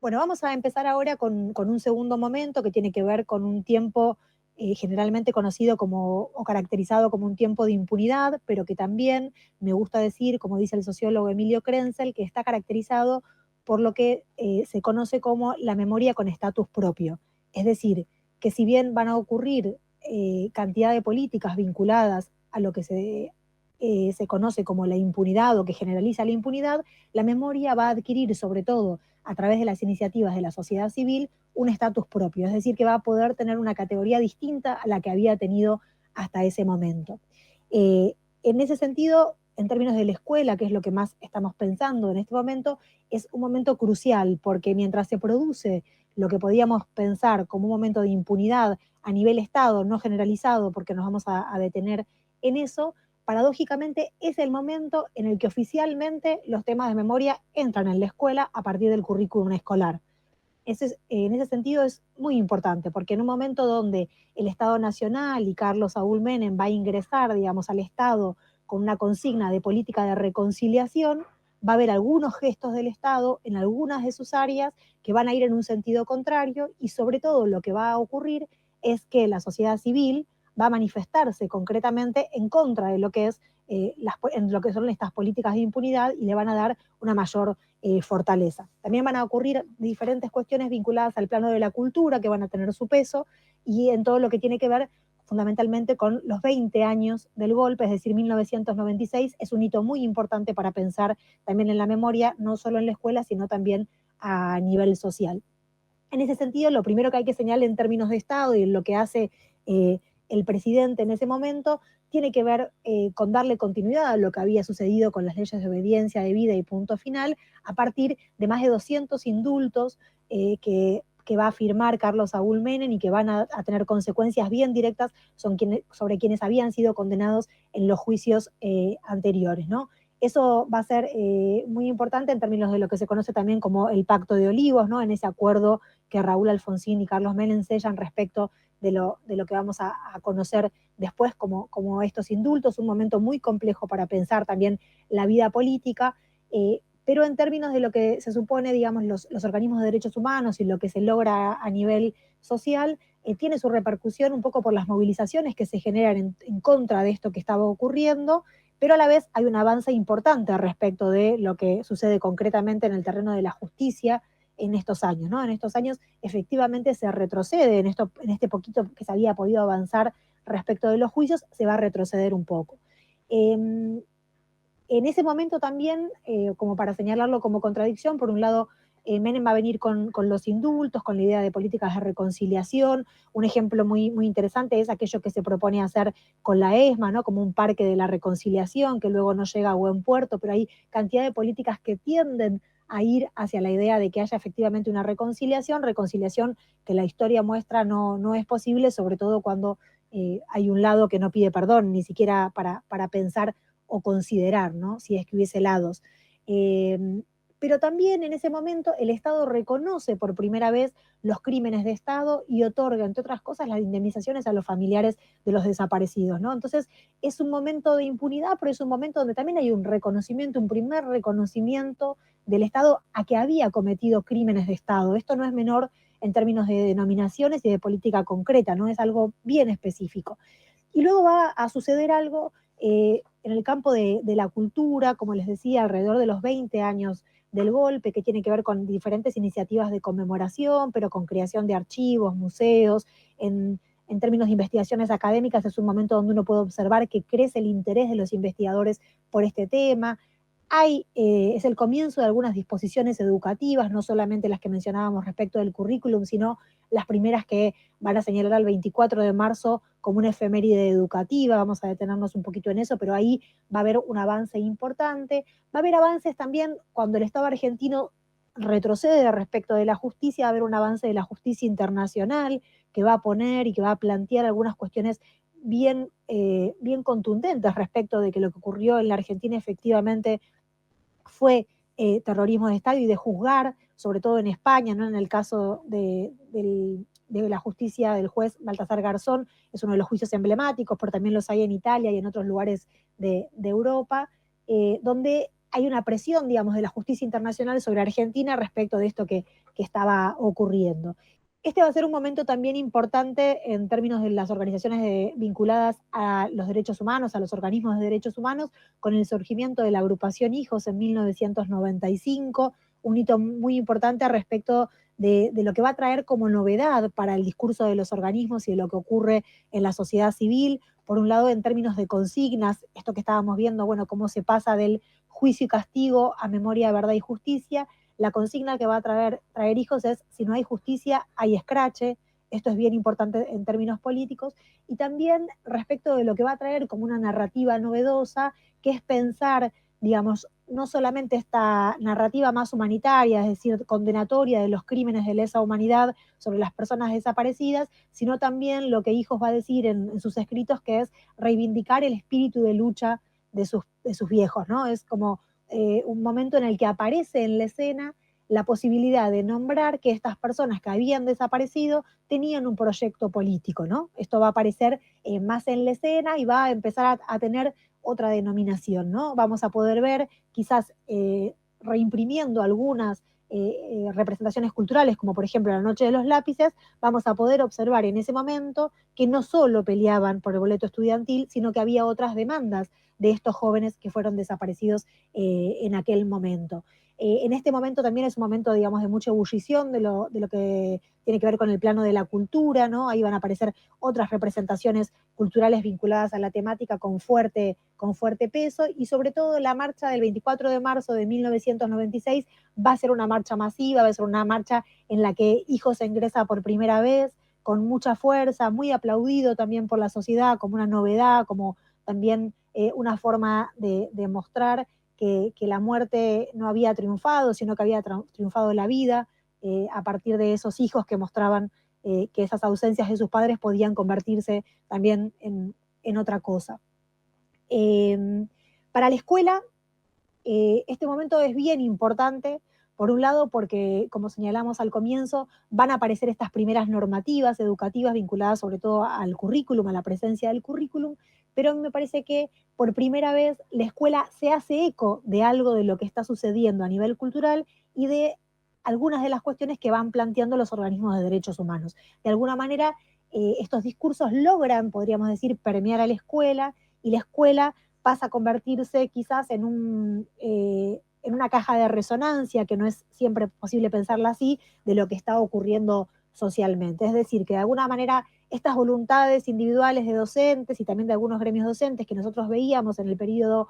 Bueno, vamos a empezar ahora con un segundo momento que tiene que ver con un tiempo generalmente conocido como o caracterizado como un tiempo de impunidad, pero que también me gusta decir, como dice el sociólogo Emilio Krenzel, que está caracterizado por lo que se conoce como la memoria con estatus propio. Es decir, que si bien van a ocurrir cantidad de políticas vinculadas a lo que se conoce como la impunidad o que generaliza la impunidad, la memoria va a adquirir sobre todo a través de las iniciativas de la sociedad civil un estatus propio, es decir, que va a poder tener una categoría distinta a la que había tenido hasta ese momento. En ese sentido, en términos de la escuela, que es lo que más estamos pensando en este momento, es un momento crucial, porque mientras se produce lo que podíamos pensar como un momento de impunidad a nivel Estado, no generalizado, porque nos vamos a detener en eso, paradójicamente es el momento en el que oficialmente los temas de memoria entran en la escuela a partir del currículum escolar. En ese sentido es muy importante, porque en un momento donde el Estado Nacional y Carlos Saúl Menem va a ingresar, digamos, al Estado con una consigna de política de reconciliación, va a haber algunos gestos del Estado en algunas de sus áreas que van a ir en un sentido contrario y sobre todo lo que va a ocurrir es que la sociedad civil va a manifestarse concretamente en contra de lo que es en lo que son estas políticas de impunidad y le van a dar una mayor fortaleza. También van a ocurrir diferentes cuestiones vinculadas al plano de la cultura que van a tener su peso y en todo lo que tiene que ver fundamentalmente con los 20 años del golpe, es decir, 1996, es un hito muy importante para pensar también en la memoria, no solo en la escuela, sino también a nivel social. En ese sentido, lo primero que hay que señalar en términos de Estado y lo que hace eh, el presidente en ese momento tiene que ver con darle continuidad a lo que había sucedido con las leyes de obediencia de vida y punto final, a partir de más de 200 indultos que va a firmar Carlos Saúl Menem y que van a tener consecuencias bien directas sobre quienes habían sido condenados en los juicios anteriores, ¿no? Eso va a ser muy importante en términos de lo que se conoce también como el Pacto de Olivos, ¿no? En ese acuerdo que Raúl Alfonsín y Carlos Menem sellan respecto de lo que vamos a conocer después como estos indultos, un momento muy complejo para pensar también la vida política, pero en términos de lo que se supone, digamos, los organismos de derechos humanos y lo que se logra a nivel social, tiene su repercusión un poco por las movilizaciones que se generan en contra de esto que estaba ocurriendo, pero a la vez hay un avance importante respecto de lo que sucede concretamente en el terreno de la justicia en estos años, ¿no? En estos años efectivamente se retrocede, en este poquito que se había podido avanzar respecto de los juicios, se va a retroceder un poco. En ese momento también, como para señalarlo como contradicción, por un lado, Menem va a venir con los indultos, con la idea de políticas de reconciliación. Un ejemplo muy interesante es aquello que se propone hacer con la ESMA, ¿no? Como un parque de la reconciliación, que luego no llega a buen puerto, pero hay cantidad de políticas que tienden a ir hacia la idea de que haya efectivamente una reconciliación que la historia muestra no es posible, sobre todo cuando hay un lado que no pide perdón, ni siquiera para pensar o considerar, ¿no? Si es que hubiese lados. Eh, pero también en ese momento el Estado reconoce por primera vez los crímenes de Estado y otorga, entre otras cosas, las indemnizaciones a los familiares de los desaparecidos, ¿no? Entonces es un momento de impunidad, pero es un momento donde también hay un reconocimiento, un primer reconocimiento del Estado a que había cometido crímenes de Estado. Esto no es menor en términos de denominaciones y de política concreta, ¿no? Es algo bien específico. Y luego va a suceder algo en el campo de la cultura, como les decía, alrededor de los 20 años del golpe, que tiene que ver con diferentes iniciativas de conmemoración, pero con creación de archivos, museos, en términos de investigaciones académicas es un momento donde uno puede observar que crece el interés de los investigadores por este tema. Es el comienzo de algunas disposiciones educativas, no solamente las que mencionábamos respecto del currículum, sino las primeras que van a señalar al 24 de marzo como una efeméride educativa, vamos a detenernos un poquito en eso, pero ahí va a haber un avance importante. Va a haber avances también cuando el Estado argentino retrocede respecto de la justicia, va a haber un avance de la justicia internacional que va a poner y que va a plantear algunas cuestiones bien contundentes respecto de que lo que ocurrió en la Argentina efectivamente fue terrorismo de Estado y de juzgar, sobre todo en España, ¿no? En el caso de la justicia del juez Baltasar Garzón, es uno de los juicios emblemáticos, pero también los hay en Italia y en otros lugares de Europa, donde hay una presión, digamos, de la justicia internacional sobre Argentina respecto de esto que estaba ocurriendo. Este va a ser un momento también importante en términos de las organizaciones vinculadas a los derechos humanos, a los organismos de derechos humanos, con el surgimiento de la agrupación Hijos en 1995, un hito muy importante respecto de lo que va a traer como novedad para el discurso de los organismos y de lo que ocurre en la sociedad civil. Por un lado, en términos de consignas, esto que estábamos viendo, bueno, cómo se pasa del juicio y castigo a memoria, verdad y justicia. La consigna que va a traer Hijos es: si no hay justicia, hay escrache. Esto es bien importante en términos políticos. Y también respecto de lo que va a traer como una narrativa novedosa, que es pensar, digamos, no solamente esta narrativa más humanitaria, es decir, condenatoria de los crímenes de lesa humanidad sobre las personas desaparecidas, sino también lo que Hijos va a decir en sus escritos, que es reivindicar el espíritu de lucha de sus viejos, ¿no? Es como un momento en el que aparece en la escena la posibilidad de nombrar que estas personas que habían desaparecido tenían un proyecto político, ¿no? Esto va a aparecer más en la escena y va a empezar a tener otra denominación, ¿no? Vamos a poder ver quizás reimprimiendo algunas representaciones culturales, como por ejemplo la Noche de los Lápices, vamos a poder observar en ese momento que no solo peleaban por el boleto estudiantil, sino que había otras demandas de estos jóvenes que fueron desaparecidos en aquel momento. En este momento también es un momento, digamos, de mucha ebullición de lo que tiene que ver con el plano de la cultura, ¿no? Ahí van a aparecer otras representaciones culturales vinculadas a la temática con fuerte peso, y sobre todo la marcha del 24 de marzo de 1996 va a ser una marcha masiva, va a ser una marcha en la que Hijos ingresa por primera vez, con mucha fuerza, muy aplaudido también por la sociedad, como una novedad, como también una forma de mostrar que la muerte no había triunfado, sino que había triunfado la vida, a partir de esos hijos que mostraban que esas ausencias de sus padres podían convertirse también en otra cosa. Para la escuela, este momento es bien importante, por un lado porque, como señalamos al comienzo, van a aparecer estas primeras normativas educativas vinculadas sobre todo al currículum, a la presencia del currículum, pero me parece que por primera vez la escuela se hace eco de algo de lo que está sucediendo a nivel cultural y de algunas de las cuestiones que van planteando los organismos de derechos humanos. De alguna manera, estos discursos logran, podríamos decir, permear a la escuela, y la escuela pasa a convertirse quizás en una caja de resonancia, que no es siempre posible pensarla así, de lo que está ocurriendo socialmente. Es decir, que de alguna manera estas voluntades individuales de docentes y también de algunos gremios docentes que nosotros veíamos en el periodo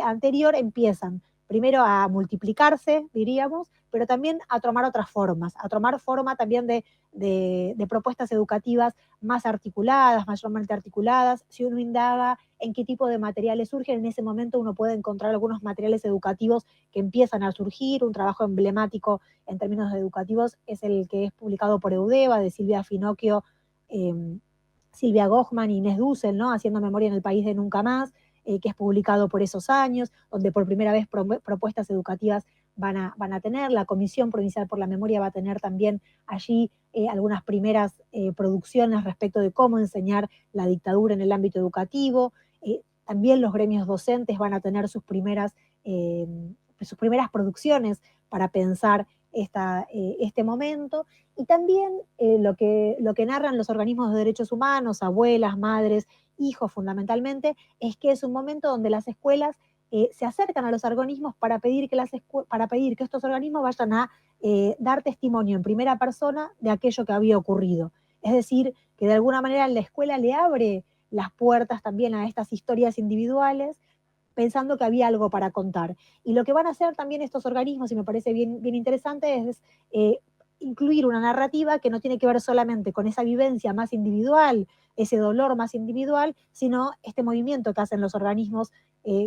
anterior empiezan primero a multiplicarse, diríamos, pero también a tomar otras formas, a tomar forma también de propuestas educativas más articuladas, mayormente articuladas. Si uno indaga en qué tipo de materiales surgen, en ese momento uno puede encontrar algunos materiales educativos que empiezan a surgir. Un trabajo emblemático en términos educativos es el que es publicado por Eudeva, de Silvia Finocchio, eh, Silvia Gochman y Inés Dussel, ¿no? Haciendo memoria en el país de nunca más, que es publicado por esos años, donde por primera vez propuestas educativas van a tener. La Comisión Provincial por la Memoria va a tener también allí algunas primeras producciones respecto de cómo enseñar la dictadura en el ámbito educativo. También los gremios docentes van a tener sus primeras producciones para pensar este momento. Y también lo que narran los organismos de derechos humanos, abuelas, madres, hijos fundamentalmente, es que es un momento donde las escuelas se acercan a los organismos para pedir que estos organismos vayan a dar testimonio en primera persona de aquello que había ocurrido. Es decir, que de alguna manera la escuela le abre las puertas también a estas historias individuales, pensando que había algo para contar. Y lo que van a hacer también estos organismos, y me parece bien interesante, es incluir una narrativa que no tiene que ver solamente con esa vivencia más individual, ese dolor más individual, sino este movimiento que hacen los organismos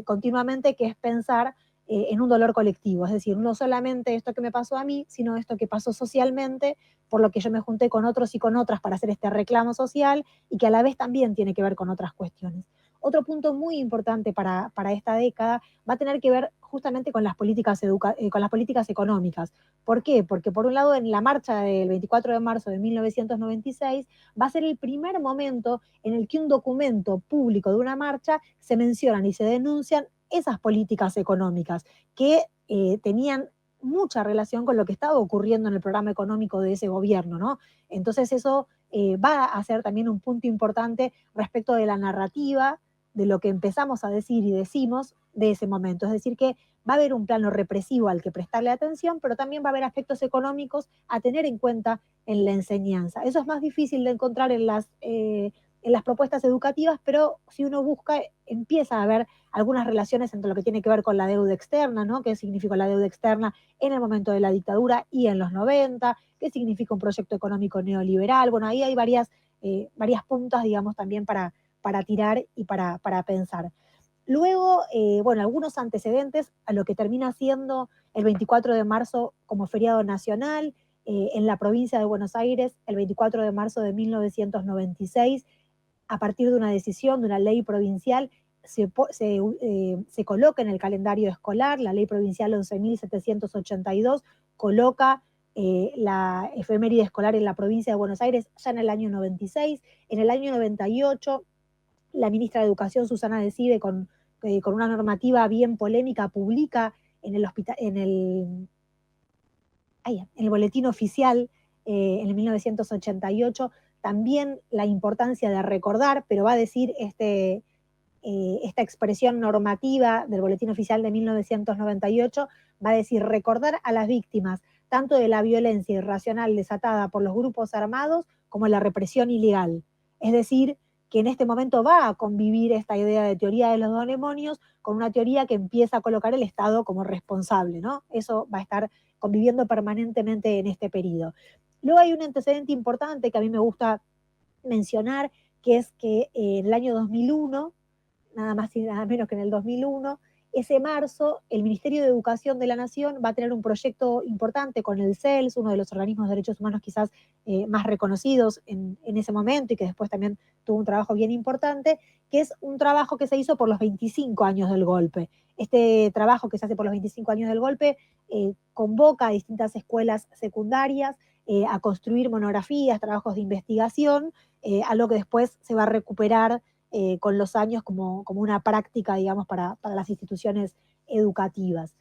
continuamente, que es pensar en un dolor colectivo. Es decir, no solamente esto que me pasó a mí, sino esto que pasó socialmente, por lo que yo me junté con otros y con otras para hacer este reclamo social, y que a la vez también tiene que ver con otras cuestiones. Otro punto muy importante para esta década va a tener que ver justamente con las con las políticas económicas. ¿Por qué? Porque por un lado, en la marcha del 24 de marzo de 1996 va a ser el primer momento en el que un documento público de una marcha se mencionan y se denuncian esas políticas económicas que tenían mucha relación con lo que estaba ocurriendo en el programa económico de ese gobierno, ¿no? Entonces eso va a ser también un punto importante respecto de la narrativa, de lo que empezamos a decir y decimos de ese momento. Es decir, que va a haber un plano represivo al que prestarle atención, pero también va a haber aspectos económicos a tener en cuenta en la enseñanza. Eso es más difícil de encontrar en las propuestas educativas, pero si uno busca, empieza a haber algunas relaciones entre lo que tiene que ver con la deuda externa, ¿no? ¿Qué significa la deuda externa en el momento de la dictadura y en los 90? ¿Qué significa un proyecto económico neoliberal? Bueno, ahí hay varias puntas, digamos, también para tirar y para pensar. Luego, bueno, algunos antecedentes a lo que termina siendo el 24 de marzo como feriado nacional en la provincia de Buenos Aires, el 24 de marzo de 1996, a partir de una decisión de una ley provincial, se coloca en el calendario escolar, la ley provincial 11.782 coloca la efeméride escolar en la provincia de Buenos Aires ya en el año 96. En el año 98, la ministra de Educación, Susana Decide, con una normativa bien polémica, publica en el boletín oficial en el 1988 también la importancia de recordar, pero va a decir esta expresión normativa del boletín oficial de 1998, va a decir recordar a las víctimas tanto de la violencia irracional desatada por los grupos armados como la represión ilegal. Es decir, que en este momento va a convivir esta idea de teoría de los dos demonios con una teoría que empieza a colocar el Estado como responsable, ¿no? Eso va a estar conviviendo permanentemente en este periodo. Luego hay un antecedente importante que a mí me gusta mencionar, que es que en el año 2001, nada más y nada menos que en el 2001, ese marzo, el Ministerio de Educación de la Nación va a tener un proyecto importante con el CELS, uno de los organismos de derechos humanos quizás más reconocidos en ese momento y que después también tuvo un trabajo bien importante, que es un trabajo que se hizo por los 25 años del golpe. Este trabajo que se hace por los 25 años del golpe convoca a distintas escuelas secundarias a construir monografías, trabajos de investigación, algo que después se va a recuperar con los años como una práctica, digamos, para las instituciones educativas.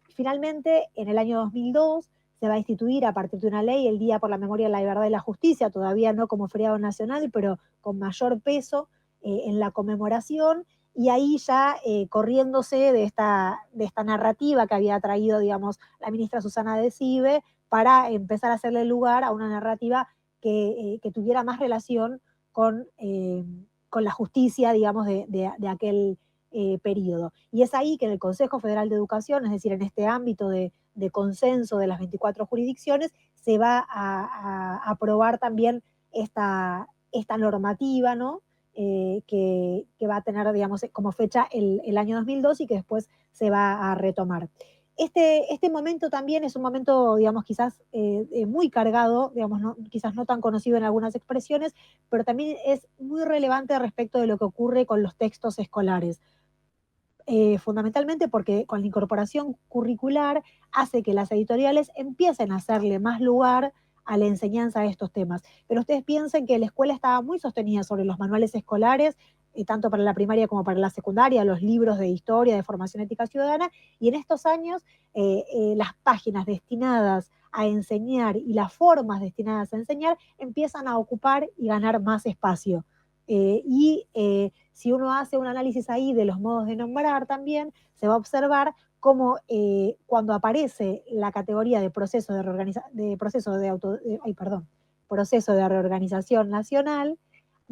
Finalmente, en el año 2002 se va a instituir a partir de una ley el Día por la Memoria, la Verdad y la Justicia, todavía no como feriado nacional, pero con mayor peso en la conmemoración, y ahí ya corriéndose de esta narrativa que había traído, digamos, la ministra Susana Decide, para empezar a hacerle lugar a una narrativa que tuviera más relación con la justicia, digamos, de aquel periodo. Y es ahí que en el Consejo Federal de Educación, es decir, en este ámbito de consenso de las 24 jurisdicciones, se va a aprobar también esta normativa, ¿no? Que va a tener, digamos, como fecha el año 2002 y que después se va a retomar. Este momento también es un momento, digamos, quizás muy cargado, digamos, quizás no tan conocido en algunas expresiones, pero también es muy relevante respecto de lo que ocurre con los textos escolares. Fundamentalmente porque con la incorporación curricular hace que las editoriales empiecen a hacerle más lugar a la enseñanza de estos temas. Pero ustedes piensen que la escuela estaba muy sostenida sobre los manuales escolares, tanto para la primaria como para la secundaria, los libros de historia, de formación ética ciudadana, y en estos años las páginas destinadas a enseñar y las formas destinadas a enseñar empiezan a ocupar y ganar más espacio. Si uno hace un análisis ahí de los modos de nombrar también, se va a observar cómo cuando aparece la categoría de proceso de reorganización nacional,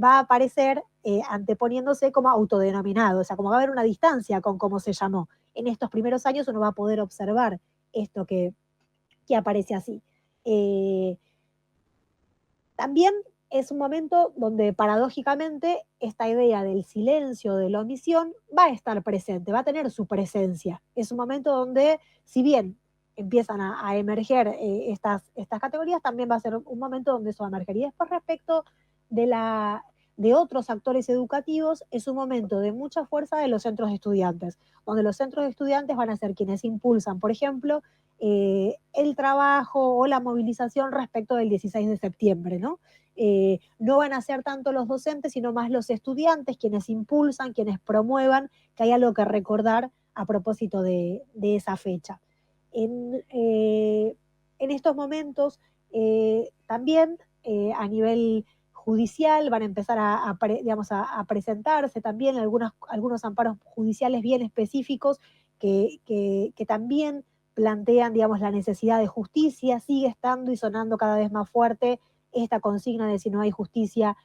va a aparecer anteponiéndose como autodenominado, o sea, como va a haber una distancia con cómo se llamó. En estos primeros años uno va a poder observar esto que aparece así. También es un momento donde paradójicamente esta idea del silencio, de la omisión, va a estar presente, va a tener su presencia. Es un momento donde, si bien empiezan a emerger estas categorías, también va a ser un momento donde eso va a emerger. Y después respecto de de otros actores educativos, es un momento de mucha fuerza de los centros de estudiantes, donde los centros de estudiantes van a ser quienes impulsan, por ejemplo, el trabajo o la movilización respecto del 16 de septiembre, ¿no? No van a ser tanto los docentes, sino más los estudiantes quienes impulsan, quienes promuevan que hay algo que recordar a propósito de esa fecha. En estos momentos también a nivel judicial van a empezar digamos, a presentarse también algunos amparos judiciales bien específicos que también plantean, digamos, la necesidad de justicia. Sigue estando y sonando cada vez más fuerte esta consigna de si no hay justicia,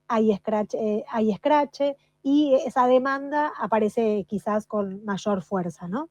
hay escrache, y esa demanda aparece quizás con mayor fuerza, ¿no?